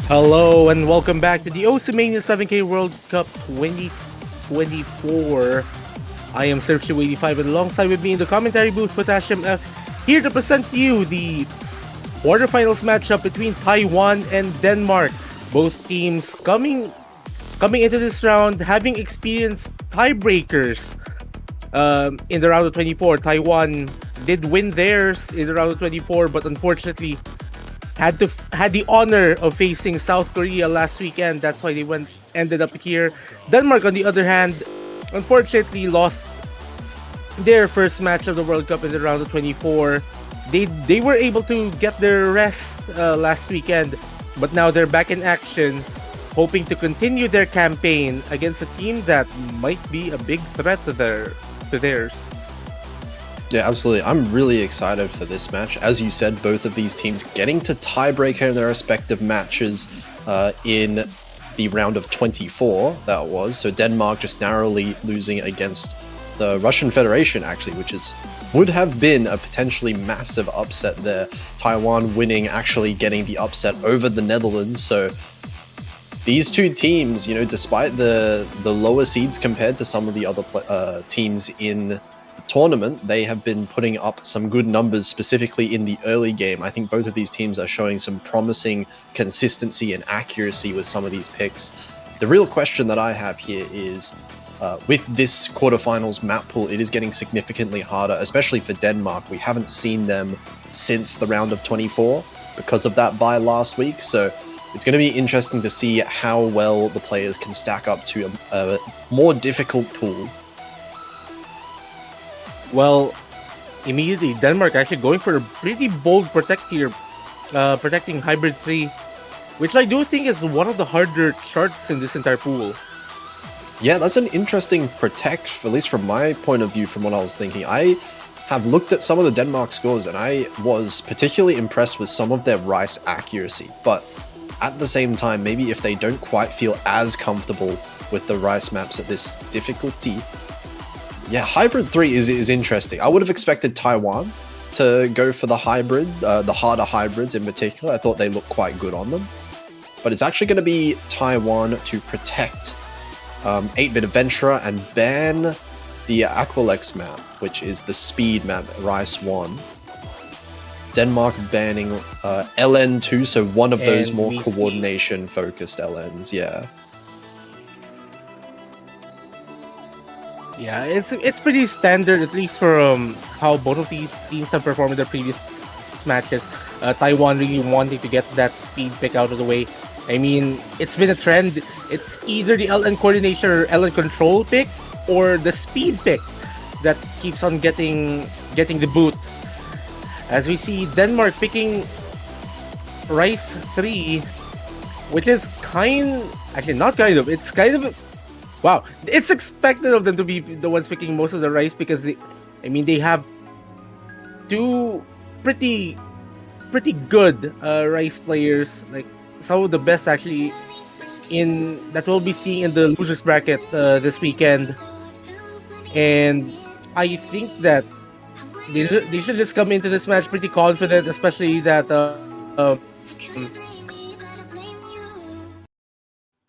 Hello and welcome back to the Mania 7K World Cup 2024. I am Sergio85 and alongside with me in the commentary booth, Potassium F, here to present to you the quarterfinals matchup between Taiwan and Denmark. Both teams coming into this round having experienced tiebreakers in the round of 24. Taiwan did win theirs in the round of 24, but unfortunately had the honor of facing South Korea last weekend. That's why they ended up here. Denmark, on the other hand, unfortunately lost their first match of the World Cup in the round of 24. They were able to get their rest last weekend, but now they're back in action, hoping to continue their campaign against a team that might be a big threat to theirs. Yeah, absolutely. I'm really excited for this match. As you said, both of these teams getting to tiebreaker in their respective matches in the round of 24, that was. So Denmark just narrowly losing against the Russian Federation, actually, which would have been a potentially massive upset there. Taiwan winning, actually getting the upset over the Netherlands. So these two teams, despite the lower seeds compared to some of the other teams in tournament, they have been putting up some good numbers, specifically in the early game. I think both of these teams are showing some promising consistency and accuracy with some of these picks. The real question that I have here is, with this quarterfinals map pool, it is getting significantly harder, especially for Denmark. We haven't seen them since the round of 24 because of that bye last week, so it's going to be interesting to see how well the players can stack up to a more difficult pool. Well, immediately Denmark actually going for a pretty bold protect here, protecting Hybrid 3, which I do think is one of the harder charts in this entire pool. Yeah, that's an interesting protect, at least from my point of view, from what I was thinking. I have looked at some of the Denmark scores and I was particularly impressed with some of their Rice accuracy, but at the same time, maybe if they don't quite feel as comfortable with the Rice maps at this difficulty, yeah, Hybrid 3 is interesting. I would have expected Taiwan to go for the hybrid, the harder hybrids in particular. I thought they looked quite good on them. But it's actually going to be Taiwan to protect 8-bit Adventurer and ban the Aqualex map, which is the speed map, Rice 1. Denmark banning LN2, so one of those more coordination-focused LNs, yeah. Yeah, it's pretty standard, at least for how both of these teams have performed in their previous matches. Taiwan really wanting to get that speed pick out of the way. I mean, it's been a trend. It's either the LN coordination or LN control pick, or the speed pick that keeps on getting the boot. As we see Denmark picking Rice 3, which is it's kind of wow, it's expected of them to be the ones picking most of the Rice because they have two pretty good Rice players, like some of the best actually that we'll be seeing in the losers bracket this weekend, and I think that they should just come into this match pretty confident, especially that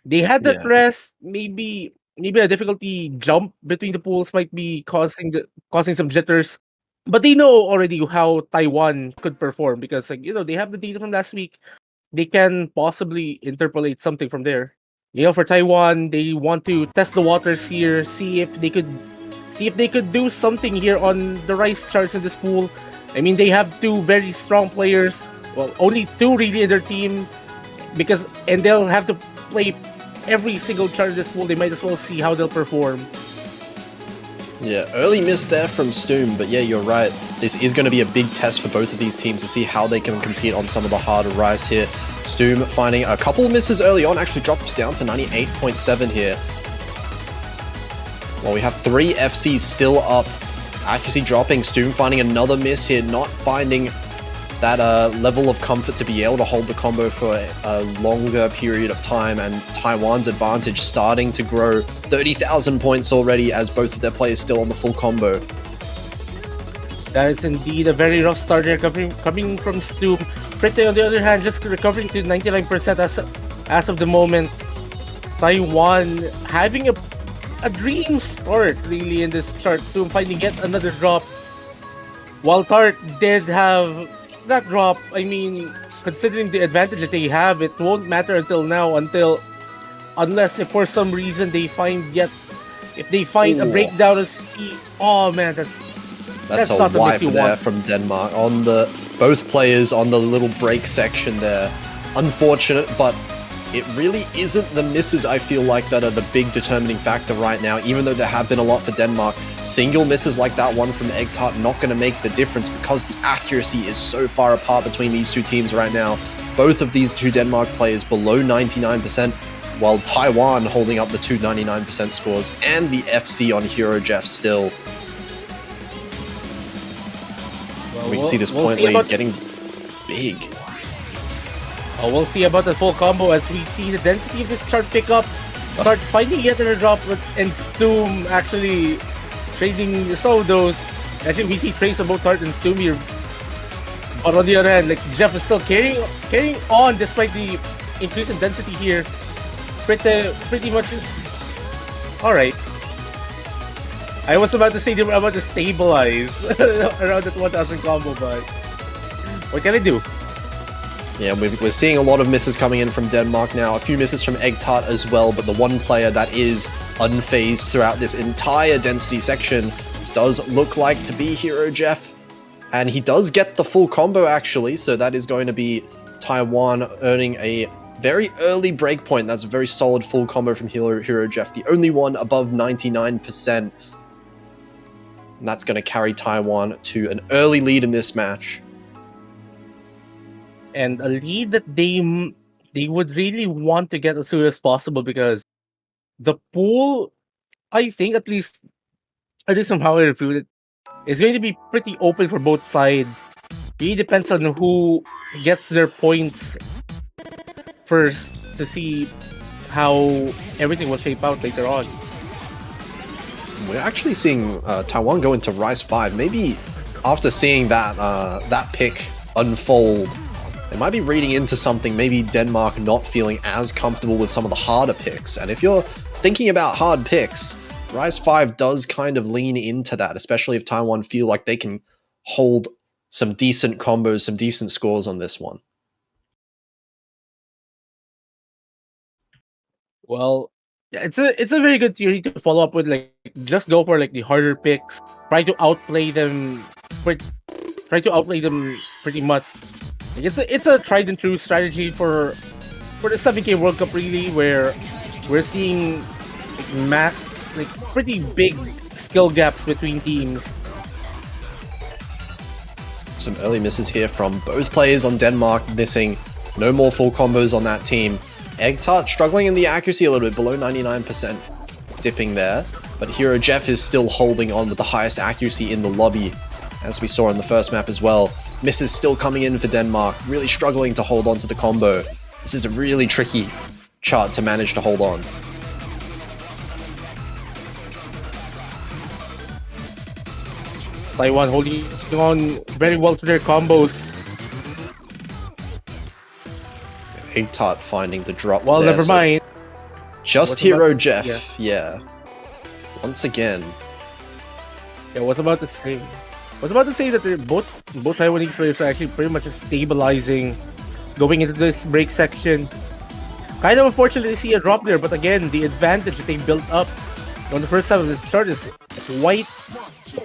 they had that rest. Maybe a difficulty jump between the pools might be causing some jitters, but they know already how Taiwan could perform because they have the data from last week. They can possibly interpolate something from there. For Taiwan, they want to test the waters here, see if they could do something here on the Rice charts in this pool. They have two very strong players. Well, only two really in their team, and they'll have to play every single chart in this pool. They might as well see how they'll perform. Yeah, early miss there from Stoom, but yeah, you're right. This is going to be a big test for both of these teams to see how they can compete on some of the harder Rice here. Stoom finding a couple of misses early on, actually drops down to 98.7 here. Well, we have 3 FCs still up. Accuracy dropping, Stoom finding another miss here, not finding that level of comfort to be able to hold the combo for a longer period of time, and Taiwan's advantage starting to grow. 30,000 points already as both of their players still on the full combo. That is indeed a very rough start here coming from Stoom. Pretty, on the other hand, just recovering to 99% as of the moment, Taiwan having a dream start really in this chart, soon finding yet another drop. While Tart did have that drop, I mean, considering the advantage that they have, it won't matter until now, unless if for some reason they find a Ooh. breakdown of C. Oh man, That's that's a not the wipe miss you there want. from Denmark on the both players on the little break section there. Unfortunate, but it really isn't the misses, I feel like, that are the big determining factor right now, even though there have been a lot for Denmark. Single misses like that one from Eggtart not going to make the difference because the accuracy is so far apart between these two teams right now. Both of these two Denmark players below 99%, while Taiwan holding up the two 99% scores, and the FC on Hero Jeff still. Well, We can see this we'll point see lead getting big. we'll see about the full combo as we see the density of this chart pick up. Start finding yet another drop and Stoom actually trading some of those. Actually, we see trace of both Tart and Stoom here. But on the other hand, like Jeff is still carrying on despite the increase in density here. Pretty much. All right. I was about to say they were about to stabilize around that 1000 combo, but what can I do? Yeah, we're seeing a lot of misses coming in from Denmark now. A few misses from Eggtart as well, but the one player that is unfazed throughout this entire density section does look like to be Hero Jeff. And he does get the full combo, actually, so that is going to be Taiwan earning a very early breakpoint. That's a very solid full combo from Hero Jeff, the only one above 99%. And that's going to carry Taiwan to an early lead in this match. And a lead that they would really want to get as soon as possible because the pool, I think at least from how I reviewed it, is going to be pretty open for both sides. Really depends on who gets their points first to see how everything will shape out later on. We're actually seeing Taiwan go into Rise 5. Maybe after seeing that pick unfold, they might be reading into something, maybe Denmark not feeling as comfortable with some of the harder picks. And if you're thinking about hard picks, Rise 5 does kind of lean into that, especially if Taiwan feel like they can hold some decent combos, some decent scores on this one. Well, yeah, it's a very good theory to follow up with. Like, just go for like the harder picks. Try to outplay them. Try to outplay them pretty much. Like, it's a tried and true strategy for the 7K World Cup, really, where we're seeing like pretty big skill gaps between teams. Some early misses here from both players on Denmark, missing. No more full combos on that team. Eggtart struggling in the accuracy a little bit, below 99%, dipping there. But Hero Jeff is still holding on with the highest accuracy in the lobby, as we saw in the first map as well. Misses still coming in for Denmark, really struggling to hold on to the combo. This is a really tricky chart to manage to hold on. Taiwan holding on very well to their combos. Eggtart finding the drop Well, there, never so mind. just What's Hero about- Jeff, yeah. Once again. Yeah, was about to say that both Taiwanese players are actually pretty much stabilizing going into this break section. Kind of unfortunate to see a drop there, but again, the advantage that they built up on the first half of this chart is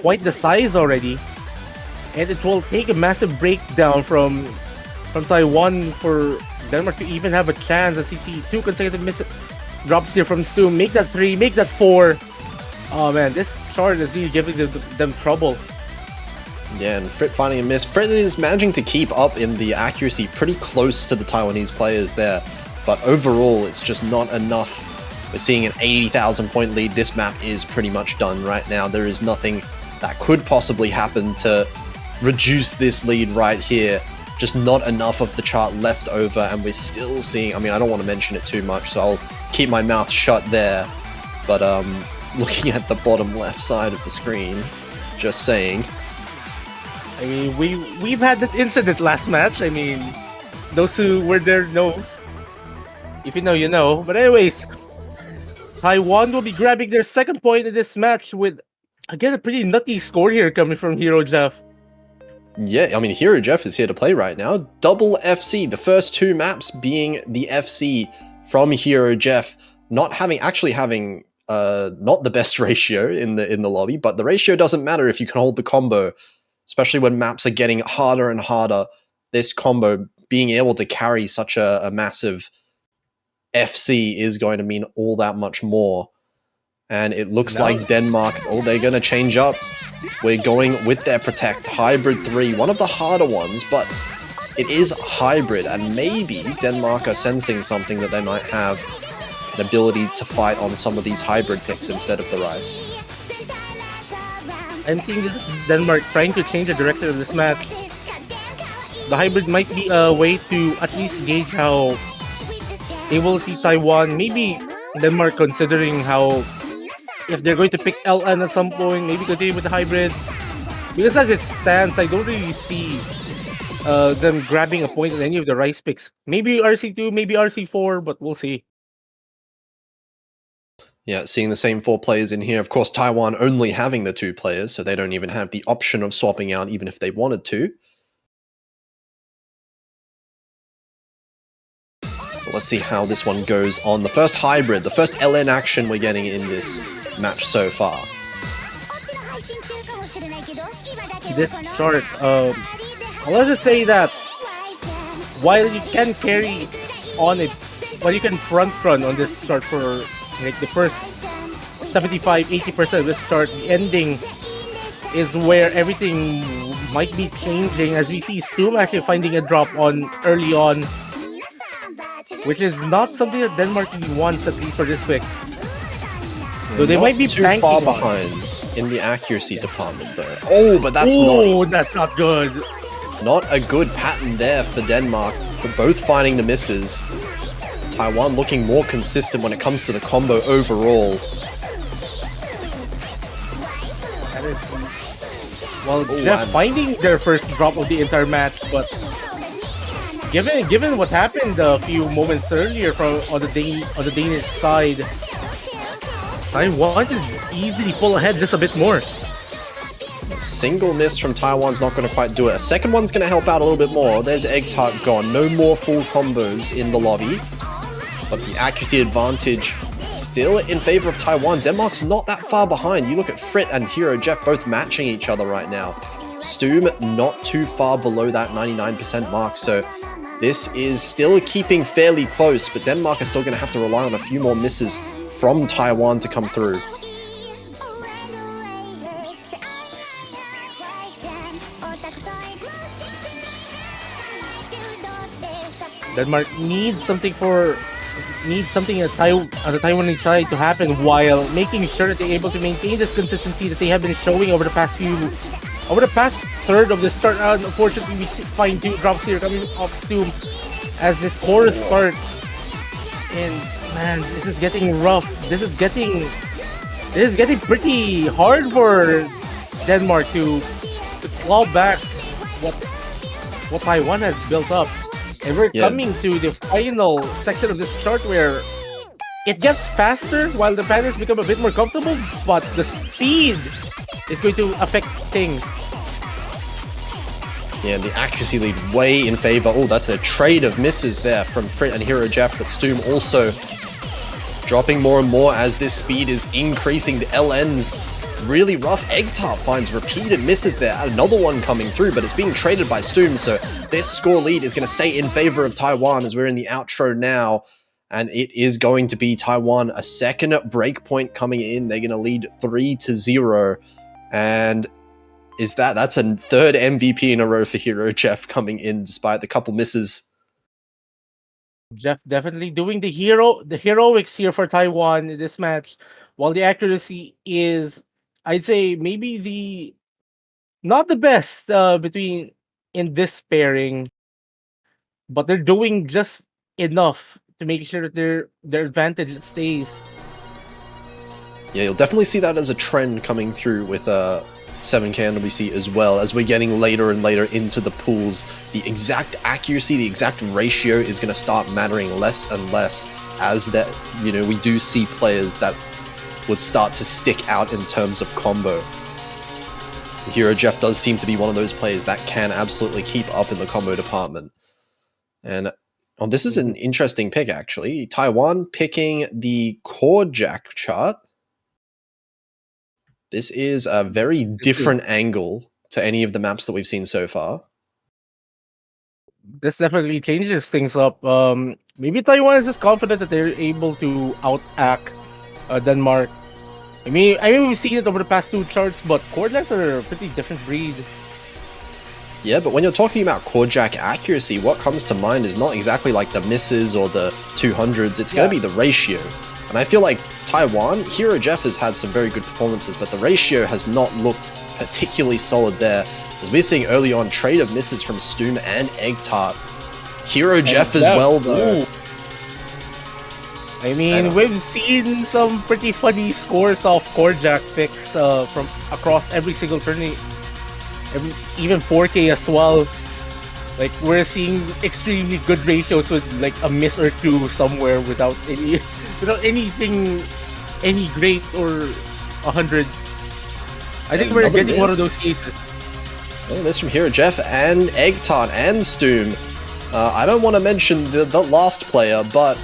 quite the size already, and it will take a massive breakdown from Taiwan for Denmark to even have a chance. As you see, 2 consecutive drops here from Stu. Make that 3, make that 4. Oh man, this chart is really giving them trouble. Yeah, and Frit finding a miss. Frit is managing to keep up in the accuracy pretty close to the Taiwanese players there, but overall it's just not enough. We're seeing an 80,000 point lead. This map is pretty much done right now. There is nothing that could possibly happen to reduce this lead right here. Just not enough of the chart left over, and we're still seeing, I mean, I don't want to mention it too much, so I'll keep my mouth shut there, but looking at the bottom left side of the screen, just saying. I mean, we've had that incident last match. I mean, those who were there knows. If you know, you know. But anyways, Taiwan will be grabbing their second point in this match with, I guess, a pretty nutty score here coming from Hero Jeff. Yeah, I mean, Hero Jeff is here to play right now. Double FC, the first two maps being the FC from Hero Jeff, not having not the best ratio in the lobby, but the ratio doesn't matter if you can hold the combo, especially when maps are getting harder and harder. This combo, being able to carry such a massive FC is going to mean all that much more. And it looks like Denmark, they're going to change up. We're going with their Protect Hybrid 3, one of the harder ones, but it is hybrid, and maybe Denmark are sensing something that they might have an ability to fight on some of these hybrid picks instead of the Rice. I'm seeing this Denmark trying to change the direction of this match. The hybrid might be a way to at least gauge how they will see Taiwan. Maybe Denmark considering how, if they're going to pick LN at some point, maybe continue with the hybrids. Because as it stands, I don't really see them grabbing a point in any of the Rice picks. Maybe RC2, maybe RC4, but we'll see. Yeah, seeing the same four players in here. Of course, Taiwan only having the two players, so they don't even have the option of swapping out even if they wanted to. But let's see how this one goes on. The first hybrid, the first LN action we're getting in this match so far. This chart, let's just say that while you can carry on it, while you can front run on this chart for like the first 75-80% of this chart, the ending is where everything might be changing, as we see Stoom actually finding a drop on early on, which is not something that Denmark really wants, at least for this pick. So they might be too far behind in the accuracy department though. Oh, but that's not good. Not a good pattern there for Denmark, for both finding the misses. Taiwan looking more consistent when it comes to the combo overall. That is, well, Jeff finding their first drop of the entire match, but given what happened a few moments earlier on the Danish side, Taiwan can easily pull ahead just a bit more. Single miss from Taiwan's not going to quite do it. A second one's going to help out a little bit more. There's Egg Tart gone. No more full combos in the lobby. But the accuracy advantage still in favor of Taiwan. Denmark's not that far behind. You look at Frit and Hero Jeff both matching each other right now. Stoom not too far below that 99% mark. So this is still keeping fairly close, but Denmark is still going to have to rely on a few more misses from Taiwan to come through. Denmark needs something on the Taiwanese side to happen while making sure that they're able to maintain this consistency that they have been showing over the past third of the start. Unfortunately, we find two drops here coming off Stoom as this chorus starts, and man, this is getting rough. This is getting pretty hard for Denmark to claw back what Taiwan has built up. And we're coming to the final section of this chart where it gets faster while the patterns become a bit more comfortable, but the speed is going to affect things. Yeah, the accuracy lead way in favor. Oh, that's a trade of misses there from Frit and Hero Jeff, but Stoom also dropping more and more as this speed is increasing. The LN's really rough. Egg Tart finds repeated misses there. Another one coming through, but it's being traded by Stoom, so this score lead is going to stay in favor of Taiwan as we're in the outro now, and it is going to be Taiwan. A second breakpoint coming in. They're going to lead 3-0, and that's a third MVP in a row for Hero Jeff coming in despite the couple misses. Jeff definitely doing the heroics here for Taiwan in this match, while the accuracy is, I'd say, maybe not the best in this pairing, but they're doing just enough to make sure that their advantage stays. Yeah, you'll definitely see that as a trend coming through with 7k NWC as well. As we're getting later and later into the pools, the exact accuracy, the exact ratio is going to start mattering less and less as that, you know, we do see players that would start to stick out in terms of combo. Hero Jeff does seem to be one of those players that can absolutely keep up in the combo department. And oh, this is an interesting pick, actually. Taiwan picking the Core Jack chart. This is a very different angle to any of the maps that we've seen so far. This definitely changes things up. Maybe Taiwan is just confident that they're able to outact Denmark. I mean, we've seen it over the past 2 charts, but Core Jacks are a pretty different breed. Yeah, but when you're talking about Core Jack accuracy, what comes to mind is not exactly like the misses or the 200s. It's going to be the ratio. And I feel like Taiwan, Hero Jeff has had some very good performances, but the ratio has not looked particularly solid there. As we're seeing early on, trade of misses from Stoom and Egg Tart. Hero Jeff as well, though. Ooh. I mean, we've seen some pretty funny scores of Core Jack picks from across every single tourney, even 4K as well. Like, we're seeing extremely good ratios with like a miss or 2 somewhere without anything, any great or 100. I think we're getting one of those cases. Oh, miss from Hero Jeff and Egg Tart and Stoom. I don't want to mention the last player, but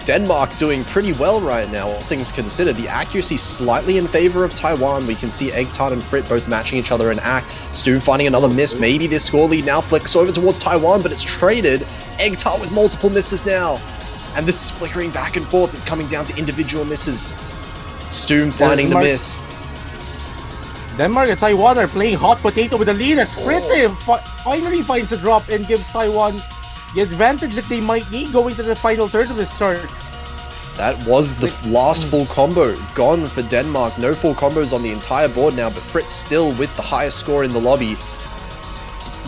Denmark doing pretty well right now, all things considered. The accuracy slightly in favor of Taiwan. We can see Egg Tart and Frit both matching each other in act. Stoom finding another miss. Maybe this score lead now flicks over towards Taiwan, but it's traded. Egg Tart with multiple misses now. And this is flickering back and forth. It's coming down to individual misses. Stoom finding the miss. Denmark and Taiwan are playing hot potato with the lead as Frit finally finds a drop and gives Taiwan the advantage that they might need going to the final third of this chart. That was the last full combo gone for Denmark. No full combos on the entire board now, but Fritz still with the highest score in the lobby.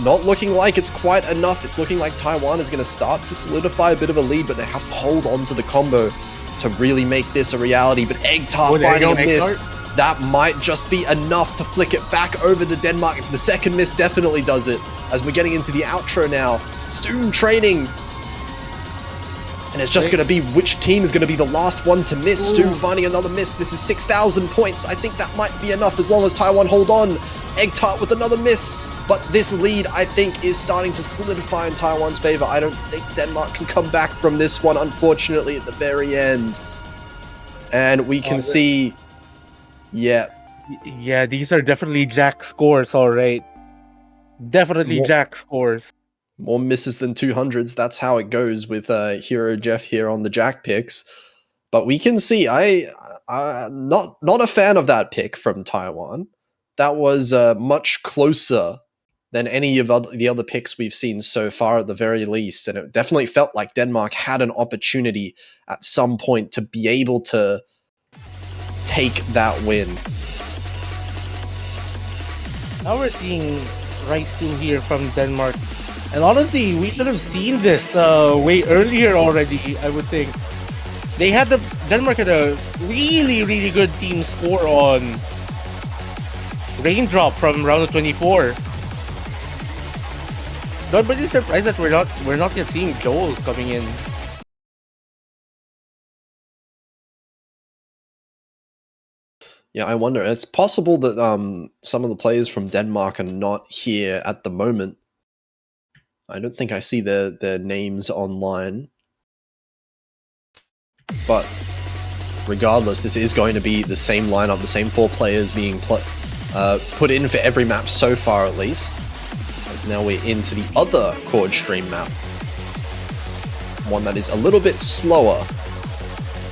Not looking like it's quite enough. It's looking like Taiwan is going to start to solidify a bit of a lead, but they have to hold on to the combo to really make this a reality. But Egg Tart finding a miss. That might just be enough to flick it back over to Denmark. The second miss definitely does it. As we're getting into the outro now, Stoom training. And it's just going to be which team is going to be the last one to miss. Stoom finding another miss. This is 6,000 points. I think that might be enough as long as Taiwan hold on. Egg Tart with another miss. But this lead, I think, is starting to solidify in Taiwan's favor. I don't think Denmark can come back from this one, unfortunately, at the very end. And we can see... Yeah, these are definitely Jack scores, all right. Definitely Jack scores. More misses than 200s. That's how it goes with Hero Jeff here on the Jack picks. But we can see, not a fan of that pick from Taiwan. That was much closer than any of the other picks we've seen so far at the very least. And it definitely felt like Denmark had an opportunity at some point to be able to take that win. Now we're seeing Rice 2 here from Denmark. And honestly, we should have seen this way earlier already, I would think. Denmark had a really, really good team score on Raindrop from round of 24. Not really surprised that we're not yet seeing Joel coming in. Yeah, I wonder. It's possible that some of the players from Denmark are not here at the moment. I don't think I see their names online. But regardless, this is going to be the same lineup, the same 4 players being put in for every map so far, at least. As now we're into the other Chord Stream map. One that is a little bit slower.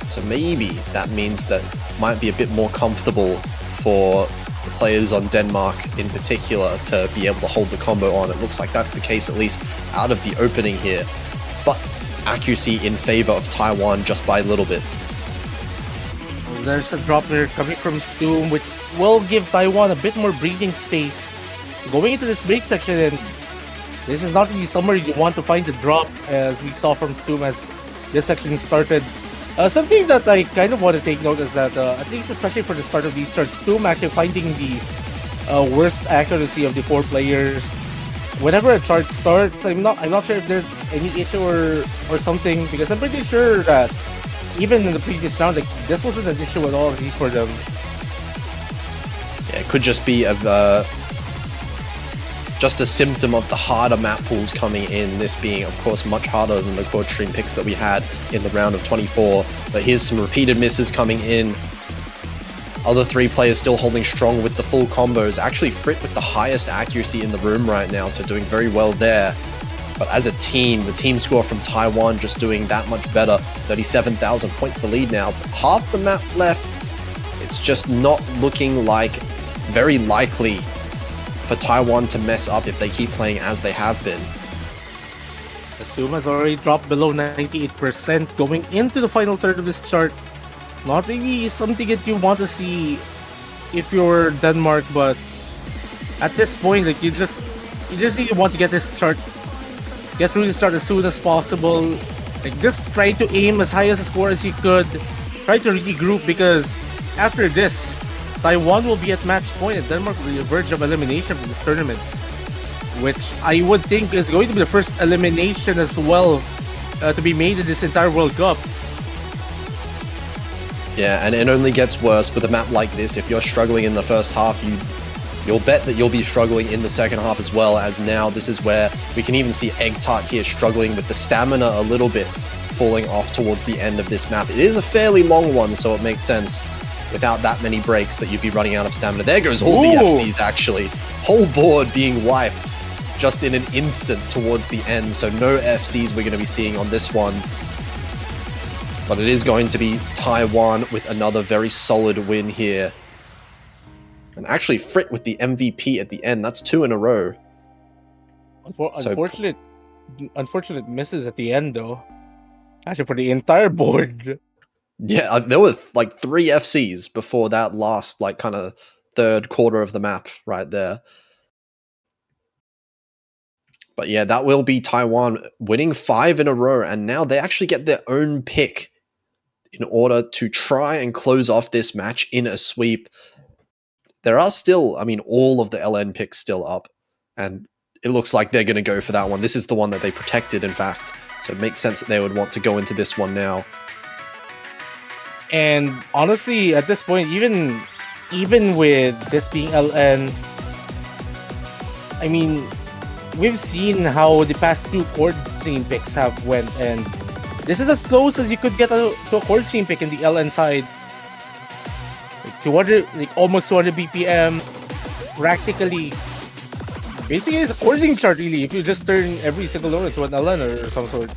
So maybe that means that might be a bit more comfortable for the players on Denmark in particular to be able to hold the combo on. It looks like that's the case, at least out of the opening here. But accuracy in favor of Taiwan just by a little bit. There's a drop there coming from Stoom, which will give Taiwan a bit more breathing space going into this break section. And this is not really somewhere you want to find the drop, as we saw from Stoom as this section started. Something that I kind of want to take note is that, at least especially for the start of these starts, Stoom actually finding the worst accuracy of the 4 players. Whenever a chart starts, I'm not sure if there's any issue or something, because I'm pretty sure that even in the previous round, like, this wasn't an issue at all, at least for them. Yeah, it could just be just a symptom of the harder map pools coming in, this being, of course, much harder than the quad stream picks that we had in the round of 24. But here's some repeated misses coming in. Other 3 players still holding strong with the full combos. Actually, Frit with the highest accuracy in the room right now, so doing very well there. But as a team, the team score from Taiwan just doing that much better. 37,000 points the lead now. Half the map left. It's just not looking like very likely for Taiwan to mess up if they keep playing as they have been. Assume has already dropped below 98% going into the final third of this chart. Not really something that you want to see if you're Denmark, but at this point, like, you just really want to get this chart, get through this chart as soon as possible. Like, just try to aim as high as a score as you could. Try to regroup, because after this, Taiwan will be at match point and Denmark will be on the verge of elimination from this tournament, which I would think is going to be the first elimination as well to be made in this entire World Cup. Yeah, and it only gets worse with a map like this. If you're struggling in the first half, you'll bet that you'll be struggling in the second half as well, as now this is where we can even see Egg Tart here struggling with the stamina a little bit, falling off towards the end of this map. It is a fairly long one, so it makes sense without that many breaks that you'd be running out of stamina. There goes all the FCs, actually. Whole board being wiped just in an instant towards the end, so no FCs we're going to be seeing on this one. But it is going to be Taiwan with another very solid win here. And actually Frit with the MVP at the end. That's 2 in a row. Unfortunate misses at the end, though. Actually, for the entire board. Yeah, there were like 3 FCs before that last, like, kind of third quarter of the map right there. But yeah, that will be Taiwan winning 5 in a row, and now they actually get their own pick in order to try and close off this match in a sweep. There are still, I mean, all of the LN picks still up, and it looks like they're going to go for that one. This is the one that they protected, in fact, so it makes sense that they would want to go into this one now. And honestly, at this point, even with this being LN, I mean, we've seen how the past 2 chord stream picks have went, and this is as close as you could get to a chord stream pick in the LN side. Like 200, like almost 200 BPM, practically. Basically, it's a chord stream chart, really, if you just turn every single note into an LN or some sort.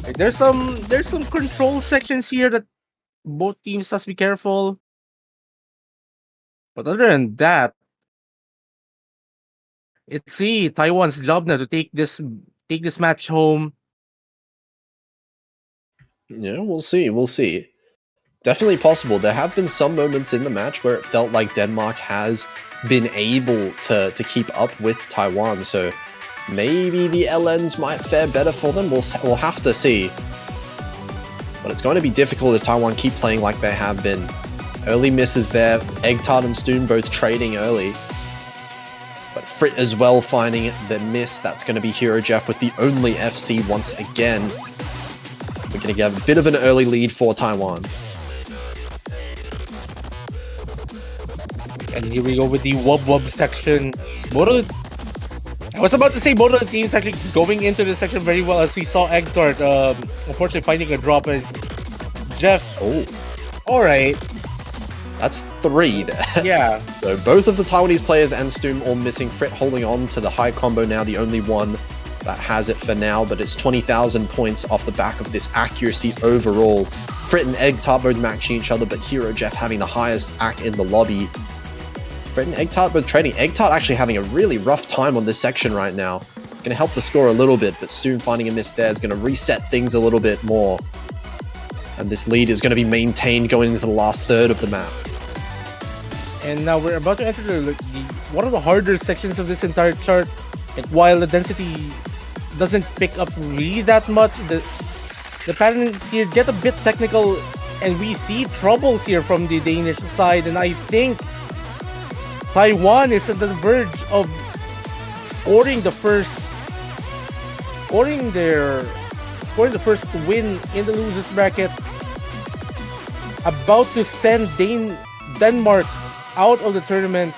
Like, there's some control sections here that both teams must be careful. But other than that, it's really Taiwan's job now to take this match home. Yeah, we'll see. We'll see. Definitely possible. There have been some moments in the match where it felt like Denmark has been able to keep up with Taiwan, so maybe the LNs might fare better for them. We'll have to see. But it's going to be difficult if Taiwan keep playing like they have been. Early misses there. Egg Tart and Stoon both trading early. But Frit as well finding the miss. That's going to be Hero Jeff with the only FC once again. We're going to get a bit of an early lead for Taiwan. And here we go with the Wub Wub section. I was about to say both of the teams actually going into this section very well, as we saw Egg Tart unfortunately finding a drop as Jeff. Oh. Alright. That's 3 there. Yeah. So both of the Taiwanese players and Stoom all missing. Frit holding on to the high combo now, the only one that has it for now, but it's 20,000 points off the back of this accuracy overall. Frit and Egg Tart both matching each other, but Hero Jeff having the highest act in the lobby. Frit and Egg Tart both trading. Egg Tart actually having a really rough time on this section right now. Going to help the score a little bit, but Stoom finding a miss there is going to reset things a little bit more. And this lead is going to be maintained going into the last third of the map. And now we're about to enter one of the harder sections of this entire chart. Like, while the density doesn't pick up really that much, the patterns here get a bit technical, and we see troubles here from the Danish side. And I think Taiwan is on the verge of scoring the first win in the losers bracket. About to send Denmark out of the tournament.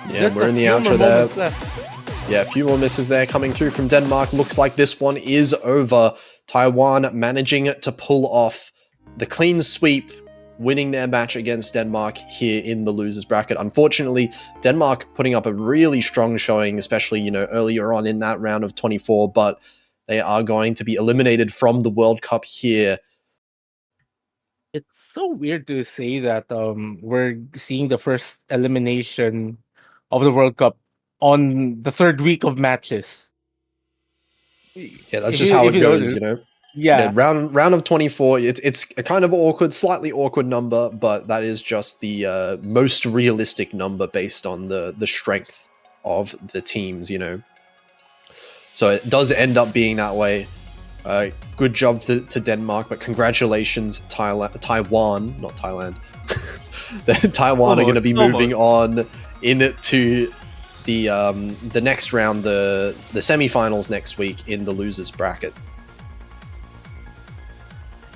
Yeah, Just we're a in the few more outro there. moments left. Yeah, a few more misses there coming through from Denmark. Looks like this one is over. Taiwan managing to pull off the clean sweep, winning their match against Denmark here in the losers bracket. Unfortunately, Denmark putting up a really strong showing, especially, you know, earlier on in that round of 24, but they are going to be eliminated from the World Cup here. It's so weird to say that we're seeing the first elimination of the World Cup on the third week of matches. Yeah, that's just how If it you goes, notice, you know. Yeah, yeah, round of 24. It's a kind of awkward, slightly awkward number, but that is just the most realistic number based on the strength of the teams, you know. So it does end up being that way. Good job to Denmark, but congratulations, Taiwan, not Thailand. Taiwan are going to be moving on into the next round, the semifinals next week in the losers bracket.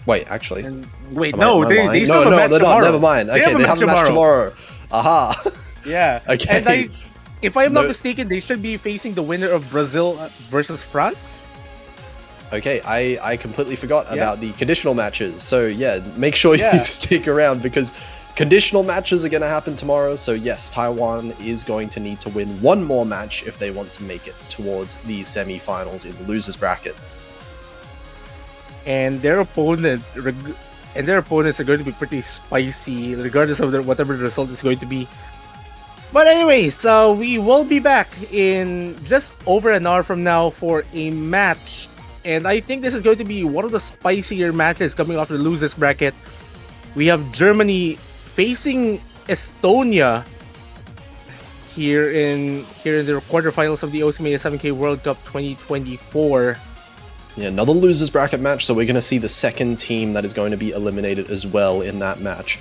Wait, actually, wait, am no, I they lying? still No, have a match they're not. tomorrow. Never mind. Okay, they have a match tomorrow. Aha. Yeah. Okay. And if I'm not No- mistaken, they should be facing the winner of Brazil versus France. Okay, I completely forgot about the conditional matches. So yeah, make sure you stick around because conditional matches are going to happen tomorrow. So yes, Taiwan is going to need to win one more match if they want to make it towards the semi-finals in the losers bracket. And their opponents are going to be pretty spicy, regardless of whatever the result is going to be. But anyways, we will be back in just over an hour from now for a match. And I think this is going to be one of the spicier matches coming off the losers bracket. We have Germany facing Estonia here in the quarterfinals of the Oceania 7K World Cup 2024. Yeah, another losers bracket match, so we're going to see the second team that is going to be eliminated as well in that match.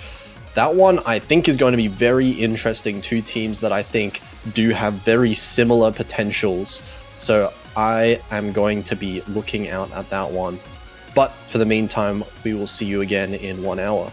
That one, I think, is going to be very interesting. Two teams that I think do have very similar potentials. So I am going to be looking out at that one. But for the meantime, we will see you again in 1 hour.